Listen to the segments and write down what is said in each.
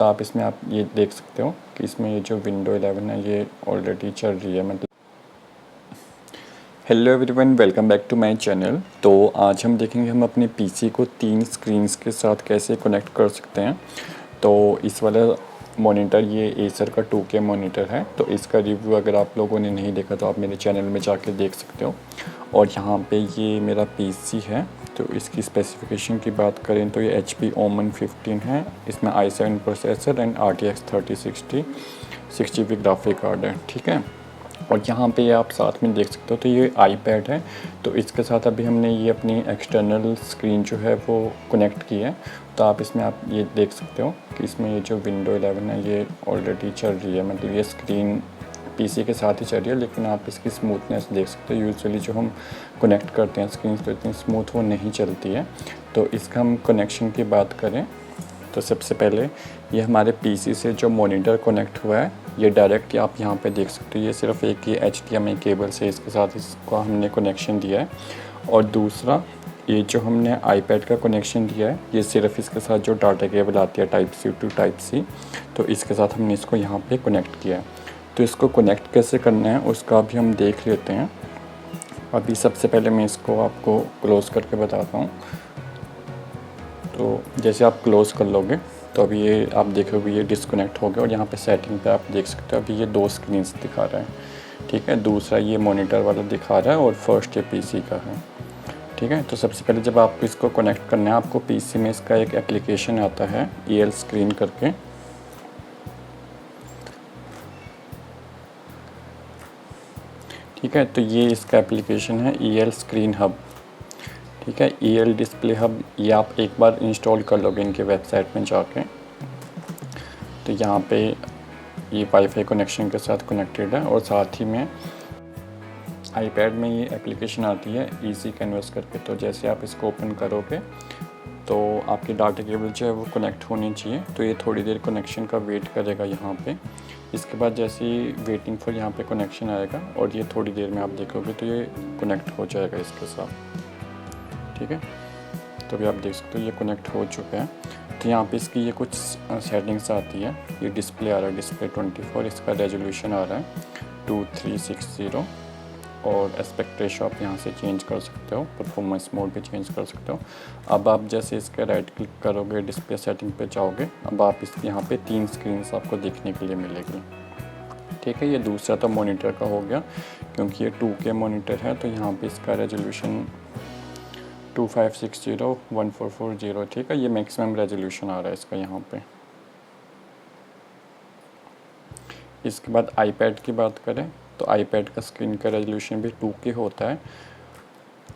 आप इसमें आप ये देख सकते हो कि इसमें ये जो विंडो 11 है ये ऑलरेडी चल रही है। मतलब hello everyone, welcome back to my channel. तो आज हम देखेंगे हम अपने पीसी को 3 स्क्रीन्स के साथ कैसे कनेक्ट कर सकते हैं। तो इस वाला मॉनिटर ये एसर का 2K मॉनिटर है। तो इसका रिव्यू अगर आप लोगों ने नहीं देखा तो आप मेरे चैनल में जाके देख सकते हो। और यहाँ पे ये मेरा पीसी है। तो इसकी स्पेसिफिकेशन की बात करें तो ये HP Omen 15 है। इसमें i7 processor and RTX 3060 6GB graphic card है। ठीक है। और यहाँ पे आप साथ में देख सकते हो तो ये आईपैड है। तो इसके साथ अभी हमने ये अपनी एक्सटर्नल स्क्रीन जो है वो कनेक्ट की है। तो आप इसमें आप ये देख सकते हो कि इसमें ये जो विंडो 11 है ये ऑलरेडी चल रही है। मतलब ये स्क्रीन पीसी के साथ ही चल रही है, लेकिन आप इसकी स्मूथनेस देख सकते हो। यूजुअली जो हम कनेक्ट करते हैं स्क्रीन तो इतनी स्मूथ वो नहीं चलती है। तो इसका हम कनेक्शन की बात करें तो सबसे पहले ये हमारे पीसी से जो मॉनिटर कनेक्ट हुआ है ये डायरेक्ट आप यहाँ पे देख सकते हो। ये सिर्फ एक ही HDMI केबल से इसके साथ इसको हमने कनेक्शन दिया है। और दूसरा ये जो हमने आईपैड का कनेक्शन दिया है ये सिर्फ इसके साथ जो डाटा केबल आती है type C to type C, तो इसके साथ हमने इसको यहाँ पे कनेक्ट किया है। तो इसको कनेक्ट कैसे करना है उसका भी हम देख लेते हैं। अभी सबसे पहले मैं इसको आपको क्लोज़ करके बताता हूँ। तो जैसे आप क्लोज़ कर लोगे तो अभी ये आप देखोगे ये डिस्कनेक्ट हो गया। और यहाँ पे सेटिंग पे आप देख सकते हो अभी ये 2 स्क्रीन्स दिखा रहा है। ठीक है, दूसरा ये मॉनिटर वाला दिखा रहा है और फर्स्ट ये पीसी का है। ठीक है। तो सबसे पहले जब आपको इसको कनेक्ट करना है आपको पीसी में इसका एक एप्लीकेशन आता है EL स्क्रीन करके। ठीक है, तो ये इसका एप्लीकेशन है EL स्क्रीन हब। ठीक है, EL डिस्प्ले हब ये आप एक बार इंस्टॉल कर लोगे इनके वेबसाइट में जाके। तो यहाँ पे ये वाईफाई कनेक्शन के साथ कनेक्टेड है और साथ ही में आईपैड में ये एप्लीकेशन आती है इजी कैनवस करके। तो जैसे आप इसको ओपन करोगे तो आपकी डाटा केबल जो है वो कनेक्ट होनी चाहिए। तो ये थोड़ी देर कनेक्शन का वेट करेगा यहाँ पे। इसके बाद जैसे ही वेटिंग फॉर यहाँ पे कनेक्शन आएगा और ये थोड़ी देर में आप देखोगे तो ये कनेक्ट हो जाएगा इसके साथ। ठीक है, तो अभी आप देख सकते हो ये कनेक्ट हो चुका है। तो यहाँ पे इसकी ये कुछ सेटिंग्स आती है। ये डिस्प्ले आ रहा है डिस्प्ले 24, इसका रेजोल्यूशन आ रहा है 2360 और एस्पेक्ट रेशो आप यहाँ से चेंज कर सकते हो, परफॉर्मेंस मोड भी चेंज कर सकते हो। अब आप जैसे इसका राइट क्लिक करोगे डिस्प्ले सेटिंग पे जाओगे, अब आप इस यहाँ पे 3 स्क्रीन्स आपको देखने के लिए मिलेगी। ठीक है, ये दूसरा तो मॉनिटर का हो गया क्योंकि ये 2K मॉनिटर है। तो यहाँ पे इसका रेजोल्यूशन 2560 1440। ठीक है, ये मैक्सिमम रेजोल्यूशन आ रहा है इसका यहाँ पे। इसके बाद आईपैड की बात करें तो आईपैड का स्क्रीन का रेजोल्यूशन भी 2K होता है।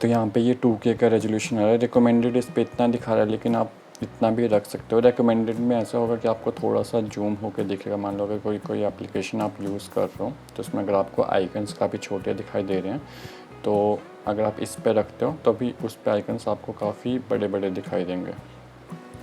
तो यहाँ पे ये 2K का रेजोल्यूशन आ रहा है। रिकमेंडेड इस पर इतना दिखा रहा है, लेकिन आप इतना भी रख सकते हो। रिकमेंडेड में ऐसा होगा कि आपको थोड़ा सा जूम होकर दिखेगा। मान लो अगर कोई एप्लीकेशन आप यूज़ कर रहे हो तो उसमें अगर आपको आइकन्स काफ़ी छोटे दिखाई दे रहे हैं तो अगर आप इस पर रखते हो तो भी उस पर आइकन्स आपको काफ़ी बड़े बड़े दिखाई देंगे।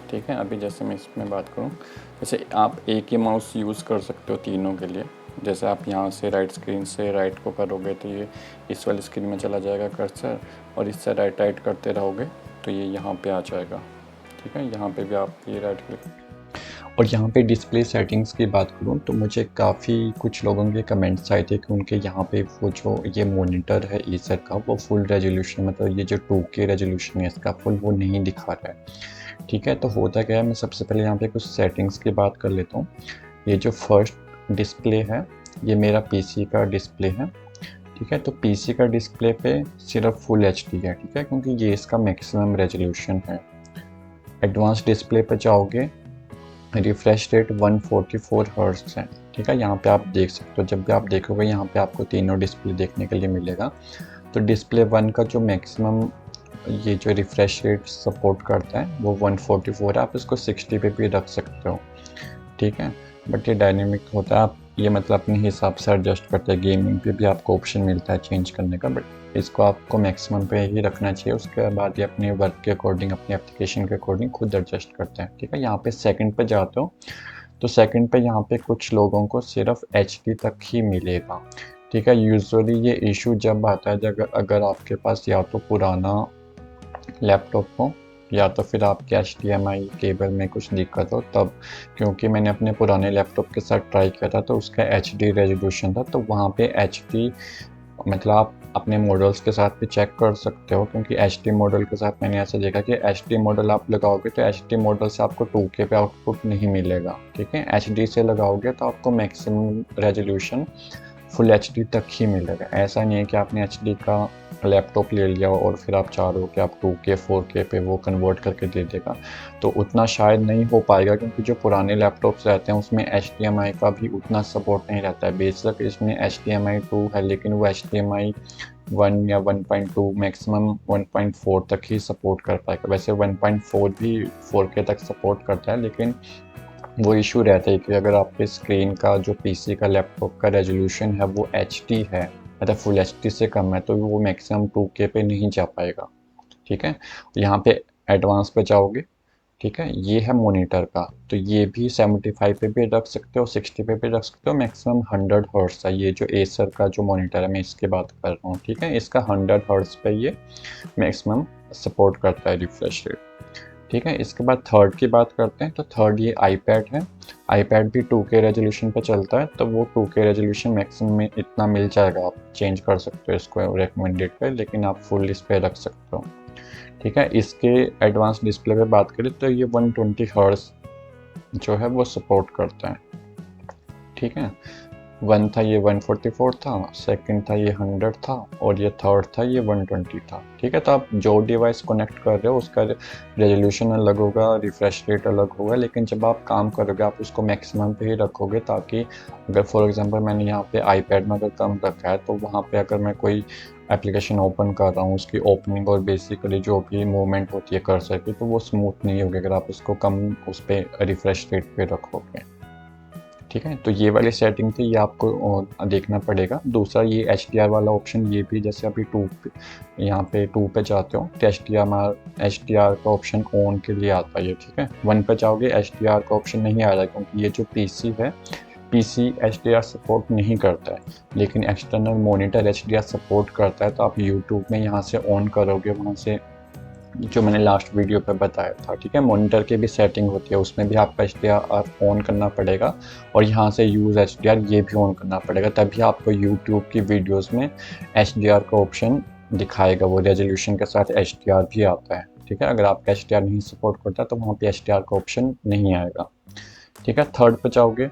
ठीक है, अभी जैसे मैं इसमें बात करूँ, जैसे आप एक ही माउस यूज़ कर सकते हो तीनों के लिए। जैसे आप यहाँ से राइट स्क्रीन से राइट को करोगे तो ये इस वाली स्क्रीन में चला जाएगा कर्सर, और इससे राइट करते रहोगे तो ये यहाँ पे आ जाएगा। ठीक है, यहाँ पे भी आप ये राइट क्लिक। और यहाँ पे डिस्प्ले सेटिंग्स की बात करूँ तो मुझे काफ़ी कुछ लोगों के कमेंट्स आए थे कि उनके यहाँ पे वो जो ये मॉनिटर है एसर का वो फुल रेजोल्यूशन, मतलब ये जो 2K रेजोल्यूशन है इसका फुल वो नहीं दिखा रहा है। ठीक है, तो होता क्या है, मैं सबसे पहले यहाँ पे कुछ सेटिंग्स की बात कर लेता हूँ। ये जो फर्स्ट डिस्प्ले है ये मेरा पीसी का डिस्प्ले है। ठीक है, तो पीसी का डिस्प्ले पे सिर्फ फुल HD है। ठीक है, क्योंकि ये इसका मैक्सिमम रेजोल्यूशन है। एडवांस डिस्प्ले पे जाओगे, रिफ्रेश रेट 144 हर्ट्ज है। ठीक है, यहाँ पे आप देख सकते हो, जब भी आप देखोगे यहाँ पे आपको तीनों डिस्प्ले देखने के लिए मिलेगा। तो डिस्प्ले 1 का जो मैक्सिमम ये जो रिफ्रेश रेट सपोर्ट करता है वो 144 है। आप इसको 60 पे भी रख सकते हो। ठीक है, बट ये डायनेमिक होता है, आप ये मतलब अपने हिसाब से एडजस्ट करते हैं। गेमिंग पे भी आपको ऑप्शन मिलता है चेंज करने का, बट इसको आपको मैक्सिमम पे ही रखना चाहिए। उसके बाद ये अपने वर्क के अकॉर्डिंग अपनी एप्लीकेशन के अकॉर्डिंग खुद एडजस्ट करते हैं। ठीक है, यहाँ पे सेकंड पे जाते हो तो सेकंड पे यहाँ पे कुछ लोगों को सिर्फ HD तक ही मिलेगा। ठीक है, यूजुअली ये इशू जब आता है जब अगर आपके पास या तो पुराना लैपटॉप हो या तो फिर आपके HDMI केबल में कुछ दिक्कत हो तब, क्योंकि मैंने अपने पुराने लैपटॉप के साथ ट्राई किया था तो उसका HD रेजोल्यूशन था, तो वहाँ पे HD मतलब आप अपने मॉडल्स के साथ भी चेक कर सकते हो, क्योंकि HD मॉडल के साथ मैंने ऐसा देखा कि HD मॉडल आप लगाओगे तो HD मॉडल से आपको 2K पे आउटपुट नहीं मिलेगा, ठीक है। HD से लगाओगे तो आपको मैक्सिमम रेजोल्यूशन फुल HD तक ही मिलेगा। ऐसा नहीं है कि आपने HD का लैपटॉप ले लिया और फिर आप चाह रहे हो कि आप 2K 4K पे वो कन्वर्ट करके दे देगा, तो उतना शायद नहीं हो पाएगा, क्योंकि जो पुराने लैपटॉप्स रहते हैं उसमें HDMI का भी उतना सपोर्ट नहीं रहता है। बेशक इसमें HDMI 2 है, लेकिन वो HDMI 1 या 1.2 मैक्सिमम 1.4 तक ही सपोर्ट कर पाएगा। वैसे 1.4 भी 4K तक सपोर्ट करता है, लेकिन वो इशू रहता है कि अगर आपके स्क्रीन का जो PC का लैपटॉप का रेजोल्यूशन है वो HD है, मतलब फुल HD से कम है, तो वो मैक्सिमम 2K पे नहीं जा पाएगा, ठीक है। यहाँ पे एडवांस पे जाओगे, ठीक है, ये है मॉनिटर का, तो ये भी 75 पे भी रख सकते हो, 60 पे भी रख सकते हो, मैक्सिमम 100 हर्ट्स है। ये जो एसर का जो मॉनिटर है मैं इसकी बात कर रहा हूँ, ठीक है, इसका 100 हर्ट्स पे ये मैक्सिमम सपोर्ट करता है रिफ्रेश रेट, ठीक है। इसके बाद थर्ड की बात करते हैं, तो थर्ड ये आईपैड है। आईपैड भी 2K रेजोल्यूशन पे चलता है, तो वो 2K रेजोल्यूशन मैक्सिमम में इतना मिल जाएगा, आप चेंज कर सकते हो इसको रेकमेंडेड पे, लेकिन आप फुल इस पे रख सकते हो, ठीक है। इसके एडवांस डिस्प्ले पे बात करें तो ये 120 हर्ट्ज जो है वो सपोर्ट करता है, ठीक है। वन था ये 144 था, सेकंड था ये 100 था, और ये थर्ड था ये 120 था, ठीक है। तो आप जो डिवाइस कनेक्ट कर रहे हो उसका रेजोल्यूशन अलग होगा, रिफ्रेश रेट अलग होगा, लेकिन जब आप काम करोगे आप उसको मैक्सिमम पे ही रखोगे, ताकि अगर फॉर एग्जांपल मैंने यहाँ पे आईपैड में अगर कम रखा है तो वहाँ पे अगर मैं कोई एप्लीकेशन ओपन कर रहा हूँ, उसकी ओपनिंग और बेसिकली जो भी मूवमेंट होती है कर्सर की, तो वो स्मूथ नहीं होगी अगर आप उसको कम उस पर रिफ्रेश रेट पे रखोगे, ठीक है। तो ये वाली सेटिंग थी, ये आपको देखना पड़ेगा। दूसरा ये HDR वाला ऑप्शन, ये भी जैसे अभी 2 पे यहाँ पे 2 पे जाते हो तो HDR का ऑप्शन ऑन के लिए आता है ये, ठीक है। 1 पे जाओगे HDR का ऑप्शन नहीं आ रहा, क्योंकि ये जो PC है, PC HDR सपोर्ट नहीं करता है, लेकिन एक्सटर्नल मॉनिटर HDR सपोर्ट करता है। तो आप यूट्यूब में यहाँ से ऑन करोगे, वहाँ से जो मैंने लास्ट वीडियो पे बताया था, ठीक है, मॉनिटर की भी सेटिंग होती है, उसमें भी आपका HDR ऑन करना पड़ेगा, और यहाँ से यूज़ HDR ये भी ऑन करना पड़ेगा, तभी आपको यूट्यूब की वीडियोस में HDR का ऑप्शन दिखाएगा, वो रेजोल्यूशन के साथ HDR भी आता है, ठीक है। अगर आपका HDR नहीं सपोर्ट करता तो वहाँ पे HDR का ऑप्शन नहीं आएगा, ठीक है। थर्ड पे जाओगे,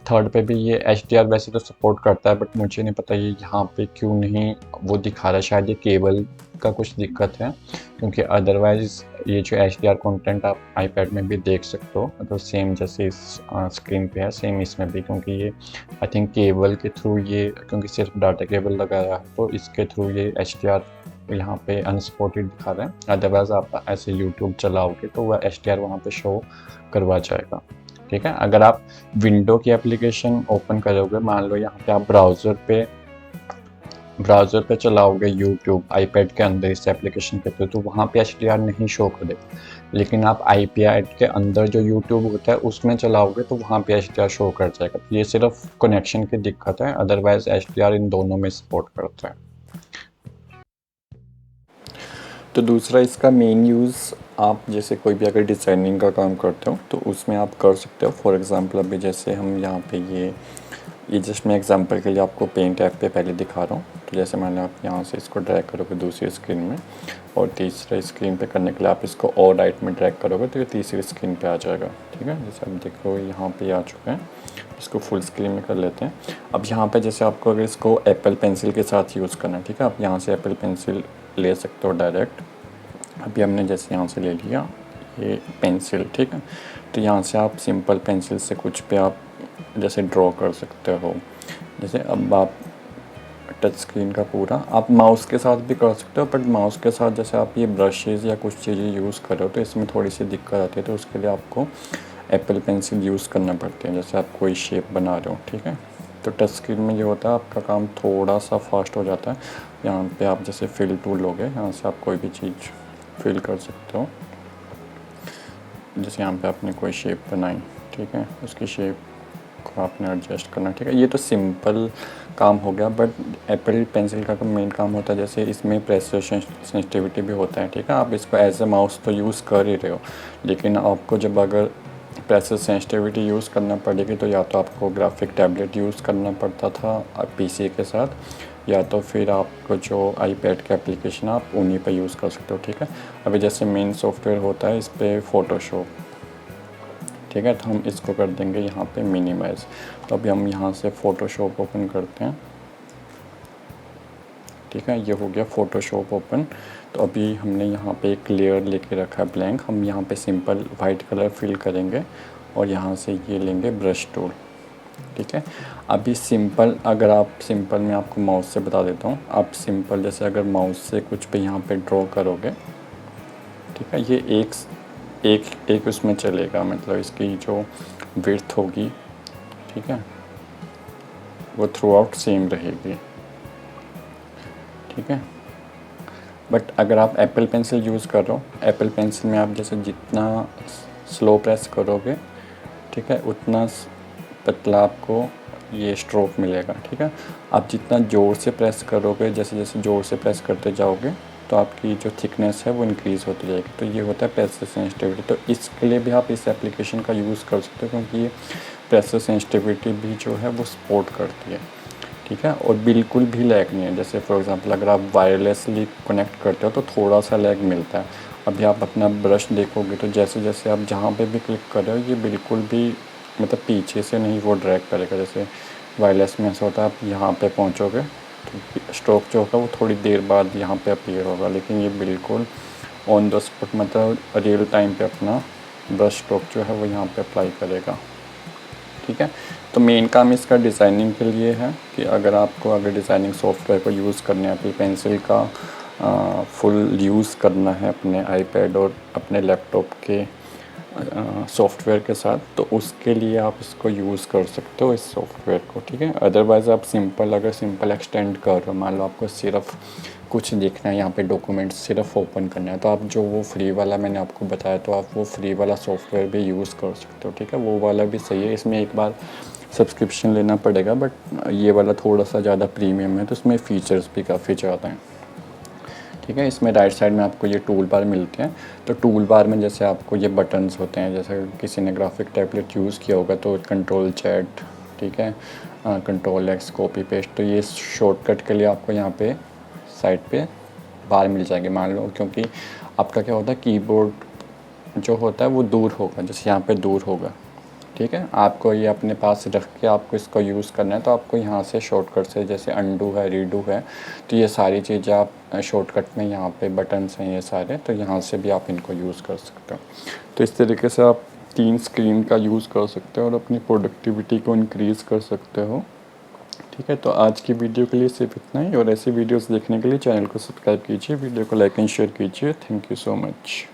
थर्ड पे भी ये HDR वैसे तो सपोर्ट करता है, बट मुझे नहीं पता ये यहाँ पे क्यों नहीं वो दिखा रहा है, शायद ये केबल का कुछ दिक्कत है, क्योंकि अदरवाइज ये जो HDR कंटेंट आप आईपैड में भी देख सकते हो, मतलब सेम जैसे इस स्क्रीन पे है सेम इसमें भी, क्योंकि ये आई थिंक केबल के थ्रू ये, क्योंकि सिर्फ डाटा केबल लगाया है तो इसके थ्रू ये HDR यहाँ पे अनसपोर्टेड दिखा रहा है। अदरवाइज आप ऐसे यूट्यूब चलाओगे तो वह HDR वहाँ पे शो करवा जाएगा, ठीक है। अगर आप विंडो की एप्लीकेशन ओपन करोगे, मान लो यहाँ पे आप ब्राउज़र पे चलाओगे यूट्यूब आईपैड के अंदर इस एप्लीकेशन के थ्रू, तो वहाँ पे HDR नहीं शो करेगा, लेकिन आप आईपैड के अंदर जो यूट्यूब होता है उसमें चलाओगे तो वहाँ पे HDR शो कर जाएगा। ये सिर्फ कनेक्शन की दिक्कत है, अदरवाइज HDR इन दोनों में सपोर्ट करता है। तो दूसरा इसका मेन यूज़, आप जैसे कोई भी अगर डिज़ाइनिंग का काम करते हो तो उसमें आप कर सकते हो। फॉर एग्ज़ाम्पल अभी जैसे हम यहाँ पे ये जस्ट मैं एग्जांपल के लिए आपको पेंट ऐप पे पहले दिखा रहा हूँ। तो जैसे मैंने आप यहाँ से इसको ड्रैग करोगे दूसरी स्क्रीन में, और तीसरे स्क्रीन पे करने के लिए आप इसको और राइट में ड्रैग करोगे तो ये तीसरी स्क्रीन पे आ जाएगा, ठीक है। जैसे आप देखो यहाँ पे आ चुका है, इसको फुल स्क्रीन में कर लेते हैं। अब यहाँ पे जैसे आपको अगर इसको एप्पल पेंसिल के साथ यूज़ करना है, ठीक है, आप यहाँ से एप्पल पेंसिल ले सकते हो डायरेक्ट। अभी हमने जैसे यहाँ से ले लिया ये पेंसिल, ठीक है, तो यहाँ से आप सिंपल पेंसिल से कुछ पे आप जैसे ड्रॉ कर सकते हो। जैसे अब आप टच स्क्रीन का पूरा आप माउस के साथ भी कर सकते हो, बट माउस के साथ जैसे आप ये ब्रशेज़ या कुछ चीज़ें यूज़ कर रहे हो तो इसमें थोड़ी सी दिक्कत आती है, तो उसके लिए आपको एप्पल पेंसिल यूज़ करना पड़ती है। जैसे आप कोई शेप बना रहे हो, ठीक है, तो टच स्क्रीन में ये होता है आपका काम थोड़ा सा फास्ट हो जाता है। यहाँ पे आप जैसे फिल टूल लोगे, यहाँ से आप कोई भी चीज़ फिल कर सकते हो। जैसे यहाँ पे आपने कोई शेप बनाई, ठीक है, उसकी शेप को आपने एडजस्ट करना है, ठीक है। ये तो सिंपल काम हो गया, बट एप्पल पेंसिल का मेन काम होता है जैसे इसमें प्रेशर सेंसिटिविटी भी होता है, ठीक है। आप इसको एज ए माउस तो यूज़ कर ही रहे हो, लेकिन आपको जब अगर प्रेशर सेंसिटिविटी यूज़ करना पड़ेगी तो या तो आपको ग्राफिक टैबलेट यूज़ करना पड़ता था पीसी के साथ, या तो फिर आपको जो आईपैड के एप्लीकेशन आप उन्हीं पे यूज़ कर सकते हो, ठीक है। अभी जैसे मेन सॉफ्टवेयर होता है इस पर फ़ोटोशॉप, ठीक है, तो हम इसको कर देंगे यहाँ पे मिनिमाइज़। तो अभी हम यहाँ से फ़ोटोशॉप ओपन करते हैं, ठीक है, ये हो गया फ़ोटोशॉप ओपन। तो अभी हमने यहाँ पे एक लेयर लेके रखा है ब्लैंक, हम यहाँ पे सिंपल वाइट कलर फिल करेंगे और यहाँ से ये लेंगे ब्रश टूल, ठीक है। अभी सिंपल, अगर आप सिंपल में आपको माउस से बता देता हूँ, आप सिंपल जैसे अगर माउस से कुछ पे यहाँ पे ड्रॉ करोगे, ठीक है, ये एक उसमें चलेगा, मतलब इसकी जो विड्थ होगी, ठीक है, वो थ्रू आउट सेम रहेगी, ठीक है। बट अगर आप एप्पल पेंसिल यूज़ कर रहे हो, एप्पल पेंसिल में आप जैसे जितना स्लो प्रेस करोगे, ठीक है, उतना पतला आपको ये स्ट्रोक मिलेगा, ठीक है। आप जितना ज़ोर से प्रेस करोगे, जैसे जैसे ज़ोर से प्रेस करते जाओगे तो आपकी जो थिकनेस है वो इंक्रीज़ होती जाएगी। तो ये होता है प्रेशर सेंसिटिविटी। तो इसके लिए भी आप इस एप्लीकेशन का यूज़ कर सकते हो, क्योंकि ये प्रेशर सेंसिटिविटी भी जो है वो सपोर्ट करती है, ठीक है। और बिल्कुल भी लैग नहीं है। जैसे फॉर एग्जांपल अगर आप वायरलेसली कनेक्ट करते हो तो थोड़ा सा लैग मिलता है। अभी आप अपना ब्रश देखोगे तो जैसे जैसे आप जहाँ पे भी क्लिक कर रहे हो ये बिल्कुल भी मतलब पीछे से नहीं वो ड्रैग करेगा। जैसे वायरलेस में ऐसा होता है, आप यहाँ पे पहुँचोगे तो स्ट्रोक जो होगा वो थोड़ी देर बाद यहाँ पे अपीयर होगा, लेकिन ये बिल्कुल ऑन द स्पॉट मतलब रियल टाइम पे अपना ब्रश स्ट्रोक जो है वो यहाँ पे अप्लाई करेगा, ठीक है। तो मेन काम इसका डिज़ाइनिंग के लिए है कि अगर डिज़ाइनिंग सॉफ्टवेयर को यूज़ करना है, एप्पल पेंसिल का फुल यूज़ करना है अपने आईपैड और अपने लैपटॉप के सॉफ्टवेयर के साथ, तो उसके लिए आप इसको यूज़ कर सकते हो इस सॉफ्टवेयर को, ठीक है। अदरवाइज़ आप अगर सिंपल एक्सटेंड कर रहे हो, मान लो आपको सिर्फ कुछ देखना है यहाँ पे डॉक्यूमेंट्स सिर्फ ओपन करना है, तो आप जो वो फ्री वाला मैंने आपको बताया, तो आप वो फ्री वाला सॉफ्टवेयर भी यूज़ कर सकते हो, ठीक है। वो वाला भी सही है, इसमें एक बार सब्सक्रिप्शन लेना पड़ेगा, बट ये वाला थोड़ा सा ज़्यादा प्रीमियम है, तो इसमें फ़ीचर्स भी काफ़ी ज़्यादा हैं, ठीक है। इसमें राइट साइड में आपको ये टूल बार मिलते हैं। तो टूल बार में जैसे आपको ये बटन्स होते हैं, जैसे किसी ने ग्राफिक टैबलेट यूज़ किया होगा तो कंट्रोल Z, ठीक है, कंट्रोल X कॉपी पेस्ट, तो ये शॉर्टकट के लिए आपको यहाँ पे साइड पे बार मिल जाएगी। मान लो क्योंकि आपका क्या होता है, कीबोर्ड जो होता है वो दूर होगा, जैसे यहाँ पे दूर होगा, ठीक है। आपको ये अपने पास रख के आपको इसको यूज़ करना है, तो आपको यहाँ से शॉर्टकट से जैसे अंडू है, रीडू है, तो ये सारी चीज़ें आप शॉर्टकट में यहाँ पे बटन्स हैं ये सारे, तो यहाँ से भी आप इनको यूज़ कर सकते हो। तो इस तरीके से आप 3 स्क्रीन का यूज़ कर सकते हो और अपनी प्रोडक्टिविटी को इंक्रीज़ कर सकते हो, ठीक है। तो आज की वीडियो के लिए सिर्फ इतना ही, और ऐसी वीडियोज़ देखने के लिए चैनल को सब्सक्राइब कीजिए, वीडियो को लाइक एंड शेयर कीजिए। Thank you so much.